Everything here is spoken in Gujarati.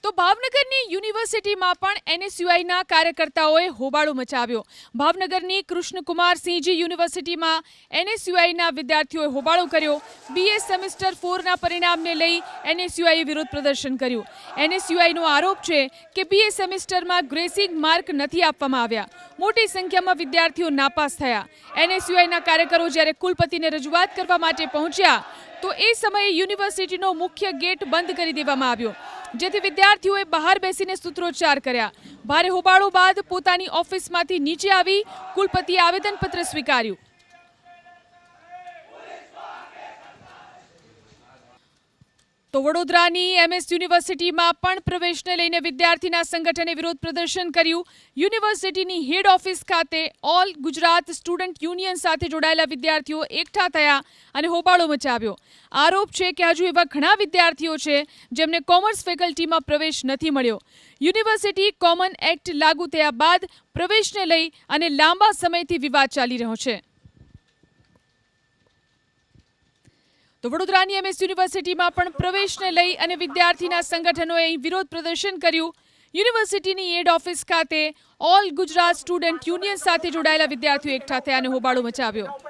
તો ભાવનગરની યુનિવર્સિટીમાં પણ એનએસયુઆઈના કાર્યકર્તાઓએ હોબાળો મચાવ્યો। ભાવનગરની કૃષ્ણકુમારસિંહજી યુનિવર્સિટીમાં એનએસયુઆઈના વિદ્યાર્થીઓએ હોબાળો કર્યો। બીએ સેમેસ્ટર 4ના પરિણામને લઈ એનએસયુઆઈએ વિરોધ પ્રદર્શન કર્યું। એનએસયુઆઈનો આરોપ છે કે બીએ સેમેસ્ટરમાં ગ્રેસિંગ માર્ક નથી આપવામાં આવ્યા। મોટી સંખ્યામાં વિદ્યાર્થીઓ નાપાસ થયા। એનએસયુઆઈના કાર્યકરો જ્યારે કુલપતિને રજૂઆત કરવા માટે પહોંચ્યા તો એ સમયે યુનિવર્સિટીનો મુખ્ય ગેટ બંધ કરી દેવામાં આવ્યો, જેથી વિદ્યાર્થીઓએ બહાર બેસીને સૂત્રોચ્ચાર કર્યા। ભારે હોબાળો બાદ પોતાની ઓફિસમાંથી નીચે આવી કુલપતિએ આવેદનપત્ર સ્વીકાર્યું। તો વડોદરાની એમએસ યુનિવર્સિટીમાં પણ પ્રવેશને લઈને વિદ્યાર્થીના સંગઠને વિરોધ પ્રદર્શન કર્યું। યુનિવર્સિટીની હેડ ઓફિસ ખાતે ઓલ ગુજરાત સ્ટુડન્ટ યુનિયન સાથે જોડાયેલા વિદ્યાર્થીઓ એકઠા થયા અને હોબાળો મચાવ્યો। આરોપ છે કે હજુ એવા ઘણા વિદ્યાર્થીઓ છે જેમને કોમર્સ ફેકલ્ટીમાં પ્રવેશ નથી મળ્યો। યુનિવર્સિટી કોમન એક્ટ લાગુ થયા બાદ પ્રવેશને લઈ અને લાંબા સમયથી વિવાદ ચાલી રહ્યો છે। તો વડોદરાની એમએસ યુનિવર્સિટીમાં પણ પ્રવેશને લઈ અને વિદ્યાર્થીના સંગઠનોએ વિરોધ પ્રદર્શન કર્યું। યુનિવર્સિટીની હેડ ઓફિસ ખાતે ઓલ ગુજરાત સ્ટુડન્ટ યુનિયન સાથે જોડાયેલા વિદ્યાર્થીઓ એકઠા થયા અને હોબાળો મચાવ્યો।